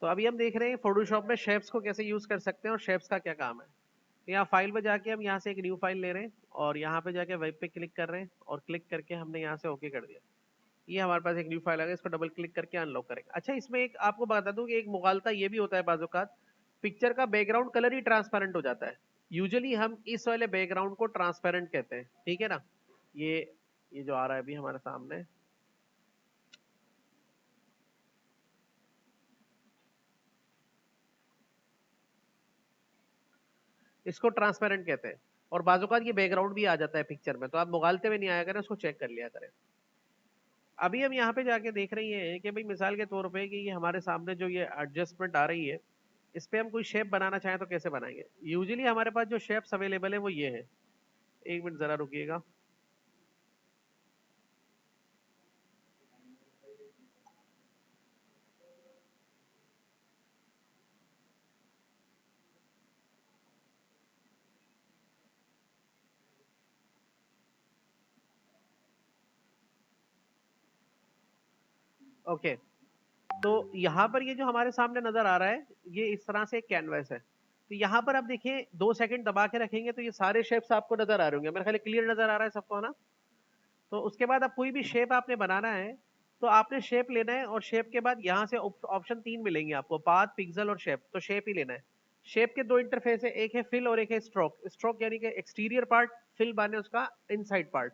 तो अभी हम देख रहे हैं फोटोशॉप में शेप्स को कैसे यूज कर सकते हैं और शेप्स का क्या काम है। तो यहाँ फाइल पे जाके हम यहाँ से एक न्यू फाइल ले रहे हैं और यहाँ पे जाके वेब पे क्लिक कर रहे हैं और क्लिक करके हमने यहाँ से ओके कर दिया। ये हमारे पास एक न्यू फाइल आ गया, इसको डबल क्लिक करके अनलॉक करेंगे। अच्छा, इसमें एक आपको बता दूं कि एक मुगालता ये भी होता है बाज़ औक़ात, पिक्चर का बैकग्राउंड कलर ही ट्रांसपेरेंट हो जाता है। यूजुअली हम इस वाले बैकग्राउंड को ट्रांसपेरेंट कहते हैं, ठीक है ना। ये जो आ रहा है अभी हमारे सामने, इसको ट्रांसपेरेंट कहते हैं। और बाज़ औक़ात ये बैकग्राउंड भी आ जाता है पिक्चर में, तो आप मुगालते में नहीं आया करें, उसको चेक कर लिया करें। अभी हम यहाँ पे जाके देख रही हैं कि भाई मिसाल के तौर पे कि ये हमारे सामने जो ये एडजस्टमेंट आ रही है, इस पे हम कोई शेप बनाना चाहें तो कैसे बनाएंगे। यूजुअली हमारे पास जो शेप्स अवेलेबल है वो ये है। एक मिनट जरा रुकिएगा। ओके, तो यहाँ पर ये जो हमारे सामने नजर आ रहा है, ये इस तरह से एक कैनवस है। तो यहाँ पर आप देखिए 2 सेकंड दबा के रखेंगे तो ये सारे शेप्स आपको नजर आ रहे होंगे। मेरे ख्याल क्लियर नजर आ रहा है सबको ना। तो उसके बाद आप कोई भी शेप आपने बनाना है, तो आपने शेप लेना है और शेप के बाद यहाँ से ऑप्शन 3 मिलेंगे आपको, पाथ, पिक्सल और शेप। तो शेप ही लेना है। शेप के 2 इंटरफेस है, एक है फिल और एक है स्ट्रोक। स्ट्रोक यानी कि एक्सटीरियर पार्ट, फिल माने उसका इनसाइड पार्ट।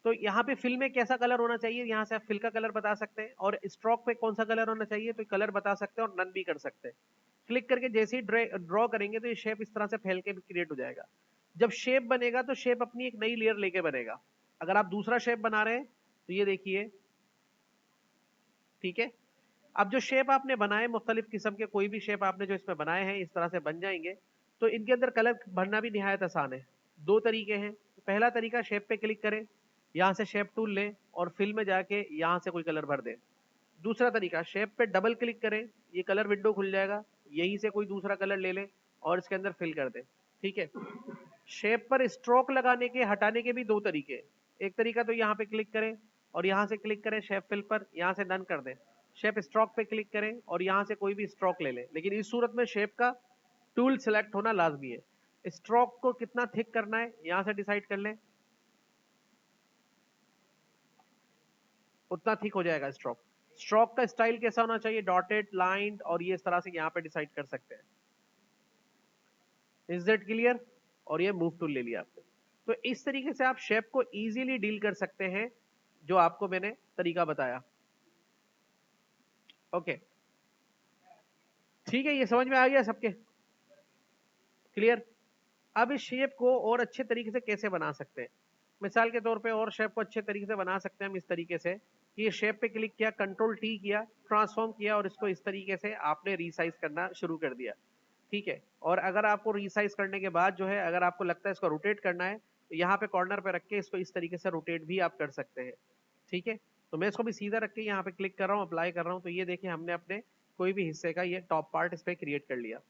तो यहाँ पे फिल में कैसा कलर होना चाहिए, यहाँ से आप फिल का कलर बता सकते हैं, और स्ट्रोक पे कौन सा कलर होना चाहिए तो कलर बता सकते हैं और नन भी कर सकते हैं। क्लिक करके जैसे ही ड्रॉ करेंगे तो ये शेप इस तरह से फैल के क्रिएट हो जाएगा। जब शेप बनेगा तो शेप अपनी एक नई लेयर लेके बनेगा। अगर आप दूसरा शेप बना रहे हैं तो ये देखिए, ठीक है। अब जो शेप आपने बनाए, मुख्तलिफ किस्म के कोई भी शेप आपने जो इसमें बनाए हैं इस तरह से बन जाएंगे। तो इनके अंदर कलर भरना भी निहायत आसान है। 2 तरीके हैं। पहला तरीका, शेप पे क्लिक करें, यहाँ से शेप टूल लें और फिल में जाके यहाँ से कोई कलर भर दें। दूसरा तरीका, शेप पे डबल क्लिक करें, ये कलर विंडो खुल जाएगा, यहीं से कोई दूसरा कलर ले लें और इसके अंदर फिल कर दें, ठीक है। शेप पर स्ट्रोक लगाने के, हटाने के भी 2 तरीके हैं। एक तरीका तो यहाँ पे क्लिक करें और यहाँ से क्लिक करें शेप फिल पर, यहाँ से डन कर दें। शेप स्ट्रोक पे क्लिक करें और यहाँ से कोई भी स्ट्रोक ले लें, लेकिन इस सूरत में शेप का टूल सेलेक्ट होना लाजमी है। स्ट्रोक को कितना थिक करना है यहाँ से डिसाइड कर लें, उतना थिक हो जाएगा स्ट्रोक। स्ट्रोक का स्टाइल कैसा होना चाहिए, डॉटेड, लाइन, और ये इस तरह से यहाँ पे डिसाइड कर सकते हैं। Is that clear. और ये मूव टूल ले लिया आपने। तो इस तरीके से आप शेप को इजीली डील कर सकते हैं, जो आपको मैंने तरीका बताया। ओके, ठीक है, ये समझ में आ गया सबके, क्लियर। अब इस शेप को और अच्छे तरीके से कैसे बना सकते हैं। मिसाल के तौर पे और शेप को अच्छे तरीके से बना सकते हैं हम इस तरीके से कि ये शेप पे क्लिक किया, कंट्रोल टी किया, ट्रांसफॉर्म किया और इसको इस तरीके से आपने रीसाइज करना शुरू कर दिया, ठीक है। और अगर आपको रीसाइज करने के बाद जो है, अगर आपको लगता है इसको रोटेट करना है, तो यहाँ पे कॉर्नर पे रख के इसको इस तरीके से रोटेट भी आप कर सकते हैं, ठीक है। तो मैं इसको भी सीधा रख के यहाँ पे क्लिक कर रहा हूँ, अप्लाई कर रहा हूँ, तो ये देखिए हमने अपने कोई भी हिस्से का ये टॉप पार्ट इस पे क्रिएट कर लिया।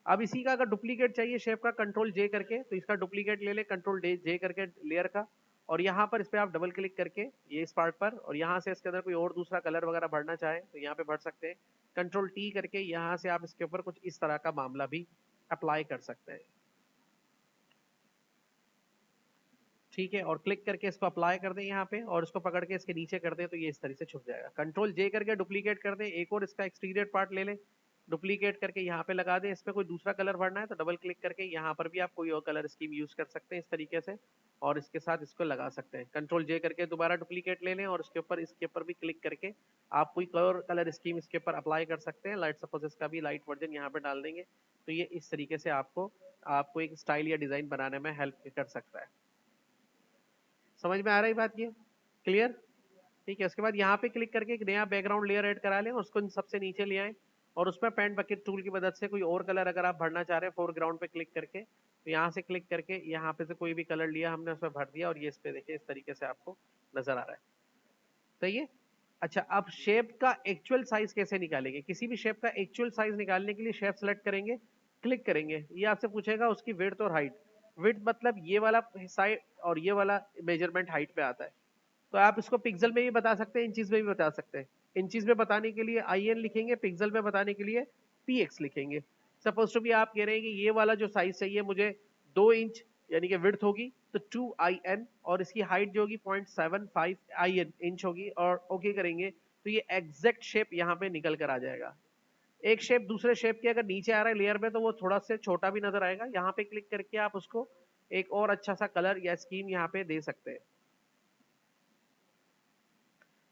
अब इसी का अगर डुप्लीकेट चाहिए शेप का, कंट्रोल जे करके, तो इसका डुप्लीकेट ले ले, कंट्रोल जे करके लेयर का, और यहाँ पर इस पे आप डबल क्लिक करके ये इस पार्ट पर, और यहाँ से इसके अंदर कोई और दूसरा कलर वगैरह भरना चाहे तो यहाँ पे भर सकते हैं। कंट्रोल टी करके यहाँ से आप इसके ऊपर कुछ इस तरह का मामला भी अप्लाई कर सकते हैं, ठीक है। और क्लिक करके इसको अप्लाई कर दें यहाँ पे, और इसको पकड़ के इसके नीचे कर दें तो ये इस तरह से छुप जाएगा। कंट्रोल जे करके डुप्लीकेट कर दें, एक और इसका एक्सटीरियर पार्ट ले लें, डुप्लीकेट करके यहाँ पे लगा दें। इसमें कोई दूसरा कलर भरना है तो डबल क्लिक करके यहाँ पर भी आप कोई और कलर स्कीम यूज कर सकते हैं इस तरीके से, और इसके साथ इसको लगा सकते हैं। कंट्रोल जे करके दोबारा डुप्लीकेट ले लें और इसके ऊपर भी क्लिक करके आप कोई और कलर स्कीम इसके ऊपर अप्लाई कर सकते हैं। लाइट सपोज इसका भी लाइट वर्जन यहाँ पे डाल देंगे, तो ये इस तरीके से आपको आपको एक स्टाइल या डिजाइन बनाने में हेल्प कर सकता है। समझ में आ रही बात ये, क्लियर, ठीक है। उसके बाद यहाँ पे क्लिक करके एक नया बैकग्राउंड लेयर ऐड करा लें और उसको सबसे नीचे ले आए, और उसमें पेंट बकेट टूल की मदद से कोई और कलर अगर आप भरना चाह रहे हैं, फोरग्राउंड पे क्लिक करके, तो यहाँ से क्लिक करके यहाँ पे से कोई भी कलर लिया हमने उसमें भर दिया, और ये इस पे देखिए इस तरीके से आपको नजर आ रहा है, सही है। अच्छा, अब शेप का एक्चुअल साइज कैसे निकालेंगे। किसी भी शेप का एक्चुअल साइज निकालने के लिए शेप सेलेक्ट करेंगे, क्लिक करेंगे, ये आपसे पूछेगा उसकी विड्थ और हाइट। विड्थ मतलब ये वाला साइड, और ये वाला मेजरमेंट हाइट पे आता है। तो आप इसको पिक्सल में भी बता सकते हैं, इंचेस में भी बता सकते हैं। इंचेस में बताने के लिए IN लिखेंगे, पिक्सल में बताने के लिए PX लिखेंगे। सपोज टू भी आप कह रहे हैं कि ये वाला जो साइज चाहिए मुझे 2 इंच यानी कि विड्थ होगी तो 2 IN, और इसकी हाइट जो होगी 0.75 IN इंच होगी, और ओके करेंगे तो ये एग्जैक्ट शेप यहाँ पे निकल कर आ जाएगा। एक शेप दूसरे शेप के अगर नीचे आ रहा है लेयर में तो वो थोड़ा सा छोटा भी नजर आएगा। यहाँ पे क्लिक करके आप उसको एक और अच्छा सा कलर या स्कीम यहाँ पे दे सकते हैं।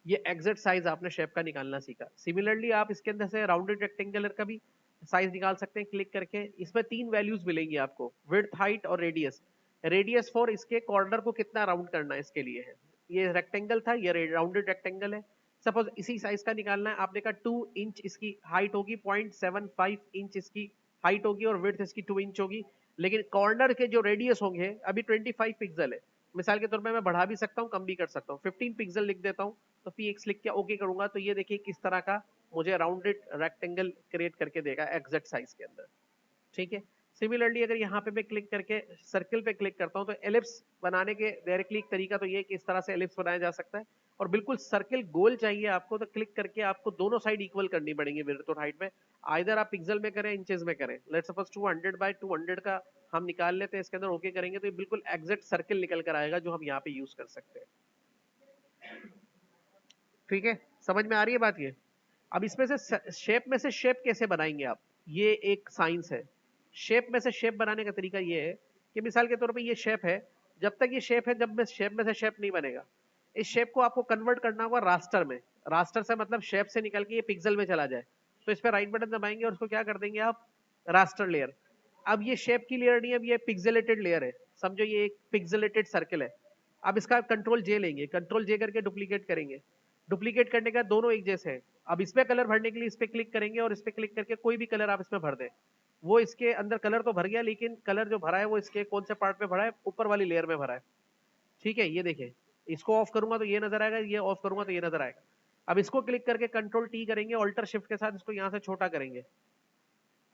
ये एग्जैक्ट साइज आपने शेप का निकालना सीखा। सिमिलरली आप इसके अंदर से राउंडेड रेक्टेंगुलर का भी साइज निकाल सकते हैं क्लिक करके। इसमें 3 वैल्यूज मिलेंगी आपको, विड्थ, हाइट और रेडियस। रेडियस फॉर इसके कॉर्नर को कितना राउंड करना है इसके लिए है। ये रेक्टेंगल था, ये राउंडेड रेक्टेंगल है। सपोज इसी साइज का निकालना है, आपने कहा 2 इंच इसकी हाइट होगी, 0.75 इंच इसकी हाइट होगी और विड्थ इसकी 2 इंच होगी। लेकिन कॉर्नर के जो रेडियस होंगे अभी 25 पिक्सल है, मिसाल के तौर पर मैं बढ़ा भी सकता हूँ कम भी कर सकता हूँ, 15 पिक्सल लिख देता हूँ तो PX लिख के ओके करूंगा तो ये देखिए किस तरह का मुझे राउंडेड रेक्टेंगल क्रिएट करके देगा एग्जैक्ट साइज के अंदर। ठीक है। सिमिलरली अगर यहाँ पे मैं क्लिक करके सर्कल पे क्लिक करता हूँ तो एलिप्स बनाने के डायरेक्टली एक तरीका तो ये कि इस तरह से एलिप्स बनाया जा सकता है। और बिल्कुल सर्कल गोल चाहिए आपको तो क्लिक करके आपको दोनों साइड इक्वल करनी पड़ेंगी विड्थ और हाइट में। आइदर आप पिक्सल में करें इंचेस में करें। लेट्स सपोज 200 बाय 200 का हम निकाल लेते हैं, इसके अंदर ओके करेंगे तो ये बिल्कुल एग्जैक्ट सर्कल निकल कर आएगा जो हम यहाँ पे यूज कर सकते हैं। ठीक है, समझ में आ रही है बात ये। अब इसमें से शेप में से शेप कैसे बनाएंगे आप, ये एक साइंस है। शेप में से शेप बनाने का तरीका ये है कि मिसाल के तौर पे ये शेप है, जब तक ये शेप है जब में शेप में से शेप नहीं बनेगा। इस शेप को आपको कन्वर्ट करना होगा रास्टर में। रास्टर से मतलब शेप से निकल के ये पिक्सल में चला जाए तो इस पर राइट बटन दबाएंगे और उसको क्या कर देंगे आप, रास्टर लेयर। अब ये शेप की लेयर नहीं है, अब ये पिक्सेलेटेड लेयर है। समझो ये एक पिक्सेलेटेड सर्कल है। अब इसका कंट्रोल जे लेंगे, कंट्रोल जे करके डुप्लीकेट करेंगे। डुप्लीकेट करने का दोनों एक जैसे हैं। अब इसमें कलर भरने के लिए इस पे क्लिक करेंगे और इस पे क्लिक करके कोई भी कलर आप इसमें भर दें। वो इसके अंदर कलर तो भर गया लेकिन कलर जो भरा है वो इसके कौन से पार्ट में भरा है, ऊपर वाली लेयर में भरा है। ठीक है, ये देखिए इसको ऑफ करूंगा तो ये नजर आएगा, ये ऑफ करूंगा तो ये नजर आएगा। अब इसको क्लिक करके कंट्रोल टी करेंगे, ऑल्टर शिफ्ट के साथ इसको यहाँ से छोटा करेंगे।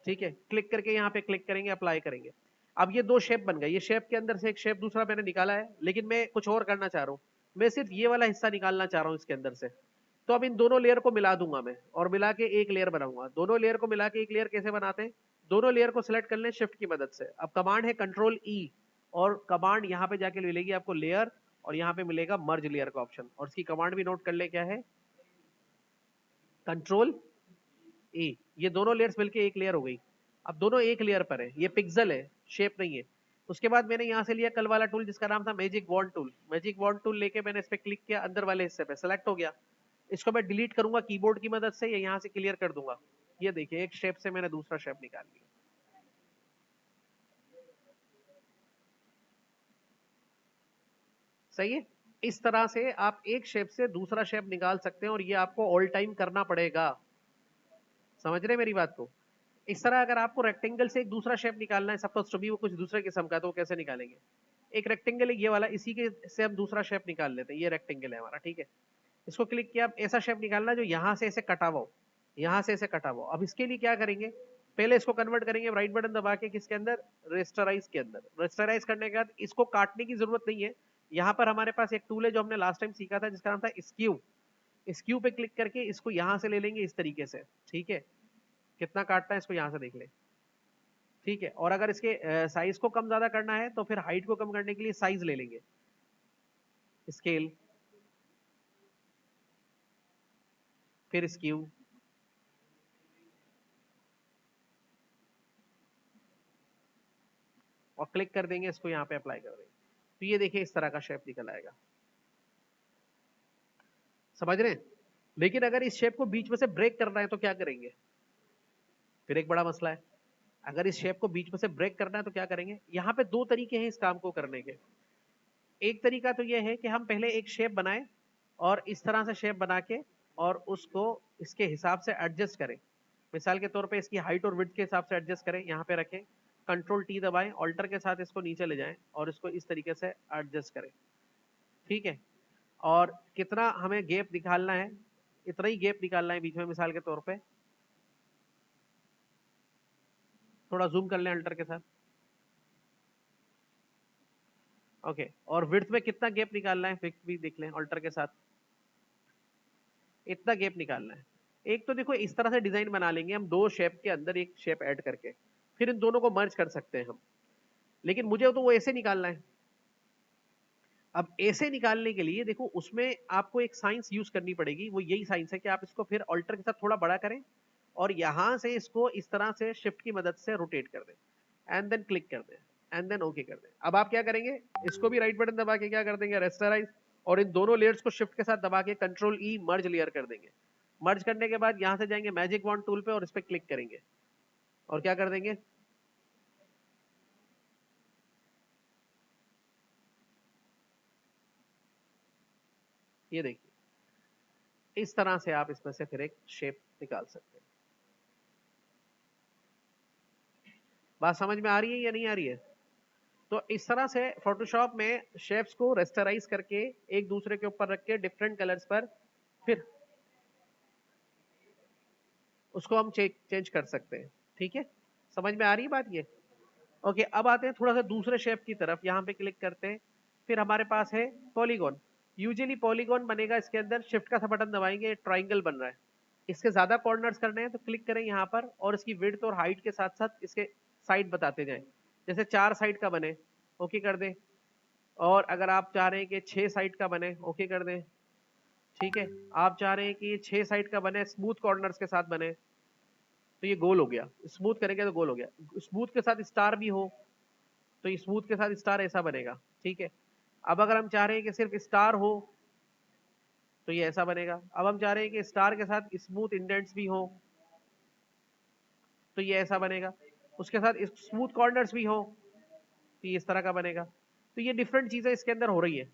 ठीक है, क्लिक करके यहाँ पे क्लिक करेंगे, अप्लाई करेंगे। अब ये दो शेप बन गए। ये शेप के अंदर से एक शेप दूसरा मैंने निकाला है, लेकिन मैं कुछ और करना चाह रहा हूँ। मैं सिर्फ ये वाला हिस्सा निकालना चाह रहा हूँ इसके अंदर से। तो अब इन दोनों लेयर को मिला दूंगा मैं और मिला के एक लेयर बनाऊंगा। दोनों लेयर को मिला के एक लेयर कैसे बनाते हैं, दोनों लेयर को सिलेक्ट कर लें शिफ्ट की मदद से। अब कमांड है कंट्रोल E, और कमांड यहाँ पे जाके मिलेगी आपको लेयर, और यहाँ पे मिलेगा मर्ज लेयर का ऑप्शन। और इसकी कमांड भी नोट कर ले, क्या है, कंट्रोल E। ये दोनों लेयर्स मिलके एक लेयर हो गई। अब दोनों एक लेयर पर है, ये पिक्सल है, शेप नहीं है। उसके बाद मैंने यहाँ से लिया कल वाला टूल जिसका नाम था magic wand tool. Magic wand tool लेके मैंने इस पे क्लिक किया, अंदर वाले हिस्से पे सेलेक्ट हो गया। इसको मैं डिलीट करूंगा कीबोर्ड की मदद से या यहाँ से क्लियर कर दूंगा। ये देखिए एक शेप से मैंने दूसरा शेप निकाल लिया। सही है। इस तरह से आप एक शेप से दूसरा शेप निकाल सकते हैं और ये आपको ऑल टाइम करना पड़ेगा। समझ रहे मेरी बात को। इस तरह अगर आपको रेक्टेंगल से एक दूसरा शेप निकालना है, सपोज टू बी वो कुछ दूसरे किस्म का, तो वो कैसे निकालेंगे। एक रेक्टेंगल है ये वाला, इसी के से हम दूसरा शेप निकाल लेते हैं। ये रेक्टेंगल है हमारा, ठीक है। इसको क्लिक किया, अब ऐसा शेप निकालना जो यहाँ से ऐसे कटा हुआ हो, यहाँ से ऐसे कटा हुआ। अब इसके लिए क्या करेंगे, पहले इसको कन्वर्ट करेंगे राइट बटन दबा के, किसके अंदर, रेस्टराइज के अंदर। रेस्टराइज करने के बाद इसको काटने की जरूरत नहीं है। यहाँ पर हमारे पास एक टूल है जो हमने लास्ट टाइम सीखा था जिसका नाम था स्क्यू। स्क्यू पे क्लिक करके इसको यहाँ से ले लेंगे इस तरीके से। ठीक है, कितना काटना है इसको यहाँ से देख ले। ठीक है, और अगर इसके साइज को कम ज्यादा करना है तो फिर हाइट को कम करने के लिए साइज ले लेंगे, स्केल, फिर स्क्यू, और क्लिक कर देंगे, इसको यहाँ पे अप्लाई कर देंगे। तो ये देखिए इस तरह का शेप निकल आएगा। समझ रहे हैं। लेकिन अगर इस शेप को बीच में से ब्रेक करना है तो क्या करेंगे, फिर एक बड़ा मसला है। अगर इस शेप को बीच में से ब्रेक करना है तो क्या करेंगे। यहाँ पे दो तरीके हैं इस काम को करने के। एक तरीका तो ये है कि हम पहले एक शेप बनाएं और इस तरह से शेप बना के और उसको इसके हिसाब से एडजस्ट करें। मिसाल के तौर पे इसकी हाइट और विड्थ के हिसाब से एडजस्ट करें, यहाँ पे रखें, कंट्रोल टी दबाएं, ऑल्टर के साथ इसको नीचे ले जाएं और इसको इस तरीके से एडजस्ट करें। ठीक है, और कितना हमें गैप निकालना है, इतना ही गैप निकालना है बीच में। मिसाल के तौर पे थोड़ा जूम कर लें अल्टर के साथ। ओके, और विड्थ में कितना गैप निकालना है फिर भी देख लें अल्टर के साथ। इतना गैप निकालना है। एक तो देखो इस तरह से डिजाइन बना लेंगे हम, दो शेप के अंदर एक शेप ऐड करके, फिर इन दोनों को मर्ज कर सकते हैं हम। लेकिन मुझे तो वो ऐसे निकालना है। अब ऐसे निकालने के लिए देखो उसमें आपको एक साइंस यूज करनी पड़ेगी, वो यही साइंस है कि आप इसको फिर ऑल्टर के साथ थोड़ा बड़ा करें और यहां से इसको इस तरह से शिफ्ट की मदद से रोटेट कर दें एंड देन क्लिक कर दें एंड देन ओके कर दें। अब आप क्या करेंगे, इसको भी राइट बटन दबा के क्या कर देंगे, रेस्टराइज, और इन दोनों लेयर्स को शिफ्ट के साथ दबा के कंट्रोल ई मर्ज लेयर कर देंगे। मर्ज करने के बाद यहां से जाएंगे मैजिक वॉन्ड टूल पे और इस पर क्लिक करेंगे और क्या कर देंगे, ये देखिए इस तरह से आप इसमें से फिर एक शेप निकाल सकते हैं। बात समझ में आ रही है या नहीं आ रही है? तो इस तरह से फोटोशॉप में शेप्स को रेस्टराइज करके एक दूसरे के ऊपर रख के डिफरेंट कलर्स पर फिर उसको हम चेंज कर सकते हैं। ठीक है, समझ में आ रही है बात ये? ओके, अब आते हैं थोड़ा सा दूसरे शेप की तरफ। यहाँ पे क्लिक करते हैं, फिर हमारे पास है पॉलीगॉन। यूजुअली पॉलीगॉन बनेगा इसके अंदर, शिफ्ट का सा बटन दबाएंगे, ट्राइंगल बन रहा है। इसके ज्यादा कॉर्नर्स करने हैं तो क्लिक करें यहाँ पर और इसकी विड्थ और हाइट के साथ साथ इसके साइड बताते जाएं। जैसे 4 साइड का बने, ओके कर दें। और अगर आप चाह रहे हैं कि 6 साइड का बने, ओके कर दें। ठीक है, आप चाह रहे हैं कि 6 साइड का बने, स्मूथ कॉर्नर्स के साथ बने, तो ये गोल हो गया। स्मूथ करेंगे तो गोल हो गया। स्मूथ के साथ स्टार भी हो तो ये स्मूथ के साथ स्टार ऐसा बनेगा। ठीक है, अब अगर हम चाह रहे हैं कि सिर्फ स्टार हो तो ये ऐसा बनेगा। अब हम चाह रहे हैं कि स्टार के साथ स्मूथ इंडेंट्स भी हो तो ये ऐसा बनेगा। उसके साथ स्मूथ कॉर्नर्स भी हो तो ये इस तरह का बनेगा। तो ये डिफरेंट चीजें इसके अंदर हो रही है।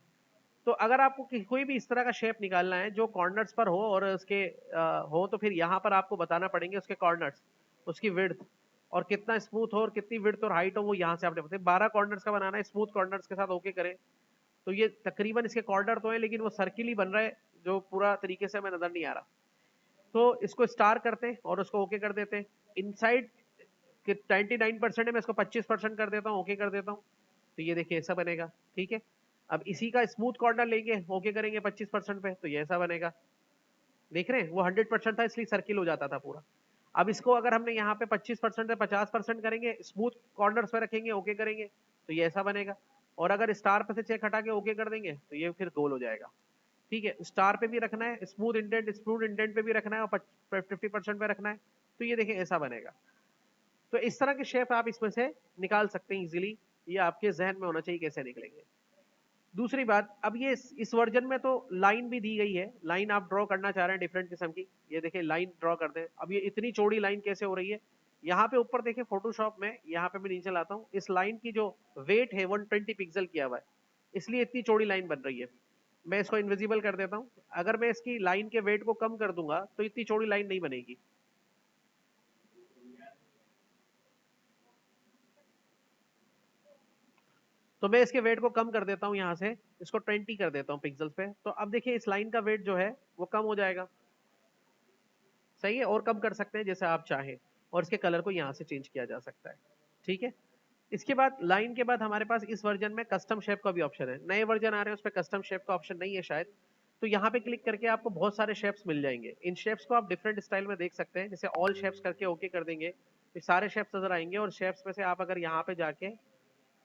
तो अगर आपको कोई भी इस तरह का शेप निकालना है जो कॉर्नर्स पर हो और उसके हो, तो फिर यहाँ पर आपको बताना पड़ेंगे उसके कॉर्नर्स, उसकी विड्थ और कितना स्मूथ हो और कितनी विड्थ और हाइट हो, वो यहाँ से आपने बताया। 12 कॉर्नर्स का बनाना है, स्मूथ कॉर्नर्स के साथ ओके करें तो ये तकरीबन इसके कॉर्नर तो है लेकिन वो सर्किल ही बन रहा है जो पूरा तरीके से हमें नजर नहीं आ रहा। तो इसको स्टार करते हैं और उसको ओके कर देते हैं। इनसाइड कि 99% है, मैं इसको 25% कर देता हूँ, ओके कर देता हूँ, तो ये देखिए ऐसा बनेगा। ठीक है, अब इसी का स्मूथ कॉर्नर लेंगे, ओके करेंगे 25% पे, तो ये ऐसा बनेगा। देख रहे हैं, वो 100% था इसलिए सर्किल हो जाता था पूरा। अब इसको अगर हमने यहाँ पे 25% से 50% करेंगे, स्मूथ कॉर्नर्स पे रखेंगे, ओके करेंगे, तो ये ऐसा बनेगा। और अगर स्टार पे से चेक हटा के ओके कर देंगे तो ये फिर गोल हो जाएगा। ठीक है, स्टार पे भी रखना है, स्मूथ इंडेंट पे भी रखना है और 50% पे रखना है, तो ये देखिए ऐसा बनेगा। तो इस तरह के शेप आप इसमें से निकाल सकते हैं इजीली। ये आपके जहन में होना चाहिए कैसे निकलेंगे। दूसरी बात, अब ये इस वर्जन में तो लाइन भी दी गई है। लाइन आप ड्रॉ करना चाह रहे हैं डिफरेंट किस्म की, ये देखिए लाइन ड्रॉ कर दें। अब ये इतनी चौड़ी लाइन कैसे हो रही है, यहाँ पे ऊपर देखिए फोटोशॉप में, यहाँ पे मैं नीचे लाता हूँ, इस लाइन की जो वेट है 120 पिक्सल किया हुआ है, इसलिए इतनी चौड़ी लाइन बन रही है। मैं इसको इनविजिबल कर देता हूँ। अगर मैं इसकी लाइन के वेट को कम कर दूंगा तो इतनी चौड़ी लाइन नहीं बनेगी। तो मैं इसके वेट को कम कर देता हूँ, यहाँ से इसको 20 कर देता हूँ पिक्सल्स पे। तो अब देखिए इस लाइन का वेट जो है वो कम हो जाएगा। सही है, और कम कर सकते हैं जैसे आप चाहें, और इसके कलर को यहाँ से चेंज किया जा सकता है। ठीक है, इसके बाद लाइन के बाद हमारे पास इस वर्जन में कस्टम शेप का भी ऑप्शन है। नए वर्जन आ रहे हैं उसमें कस्टम शेप का ऑप्शन नहीं है शायद। तो यहाँ पे क्लिक करके आपको बहुत सारे शेप्स मिल जाएंगे। इन शेप्स को आप डिफरेंट स्टाइल में देख सकते हैं। जैसे ऑल शेप्स करके ओके कर देंगे तो सारे शेप्स नजर आएंगे, और शेप्स में से आप अगर यहाँ पे जाके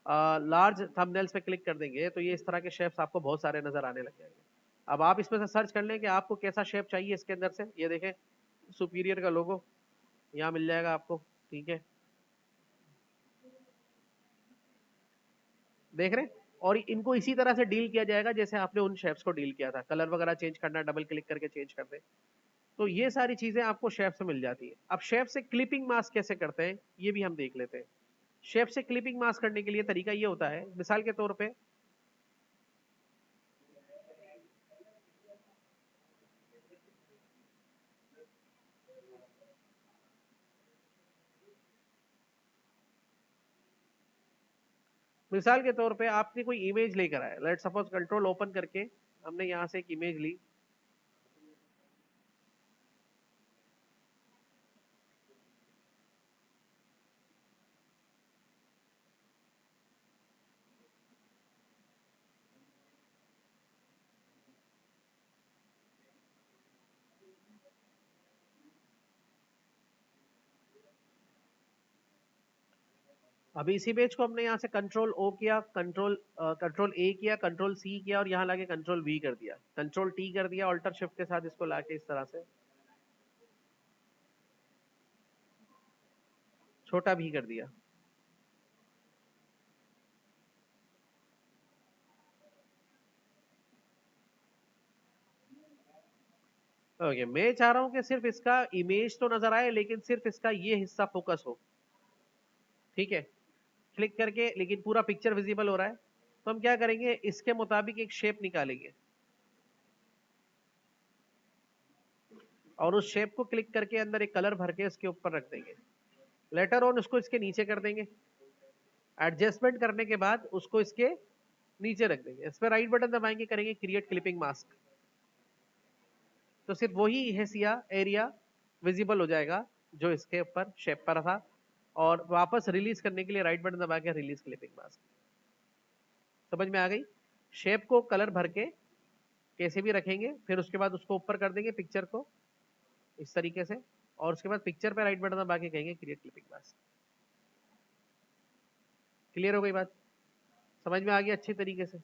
लार्ज थंबनेल्स पे क्लिक कर देंगे तो ये इस तरह के शेप्स आपको बहुत सारे नजर आने लग जाएंगे। अब आप इसमें से सर्च कर लें कि आपको कैसा शेप चाहिए इसके अंदर से। ये देखें, सुपीरियर का लोगो यहाँ मिल जाएगा आपको। ठीक है, देख रहे हैं, और इनको इसी तरह से डील किया जाएगा जैसे आपने उन शेप्स को डील किया था। कलर वगैरह चेंज करना, डबल क्लिक करके चेंज कर दे, तो ये सारी चीजें आपको शेप से मिल जाती है। अब शेप से क्लिपिंग मास्क कैसे करते हैं ये भी हम देख लेते हैं। शेप से क्लिपिंग मास्क करने के लिए तरीका ये होता है, मिसाल के तौर पे मिसाल के तौर पे आपने कोई इमेज लेकर आया, लेट सपोज कंट्रोल ओपन करके हमने यहाँ से एक इमेज ली। अभी इसी पेज को हमने यहाँ से कंट्रोल ओ किया, कंट्रोल ए किया, कंट्रोल सी किया और यहाँ लाके कंट्रोल वी कर दिया, कंट्रोल टी कर दिया ऑल्टर शिफ्ट के साथ, इसको लाके इस तरह से छोटा भी कर दिया। ओके, मैं चाह रहा हूँ कि सिर्फ इसका इमेज तो नजर आए लेकिन सिर्फ इसका ये हिस्सा फोकस हो। ठीक है, क्लिक करके लेकिन पूरा पिक्चर विजिबल हो रहा है, तो हम क्या करेंगे, इसके मुताबिक एक शेप निकालेंगे और उस शेप को क्लिक करके अंदर एक कलर भर के इसके ऊपर रख देंगे। लेटर ऑन उसको इसके नीचे कर देंगे, एडजस्टमेंट करने के बाद उसको इसके नीचे रख देंगे। इस पर राइट बटन दबाएंगे, करेंगे क्रिएट क्लिपिंग मास्क, तो सिर्फ वही हिस्सा एरिया विजिबल हो जाएगा जो इसके ऊपर शेप पर था। और वापस रिलीज करने के लिए राइट बटन दबा के रिलीज क्लिपिंग मास्क। समझ में आ गई? शेप को कलर भर के कैसे भी रखेंगे, फिर उसके बाद उसको ऊपर कर देंगे पिक्चर को इस तरीके से, और उसके बाद पिक्चर पे राइट बटन दबा के कहेंगे क्रिएट क्लिपिंग मास्क। क्लियर हो गई बात? समझ में आ गया अच्छी तरीके से?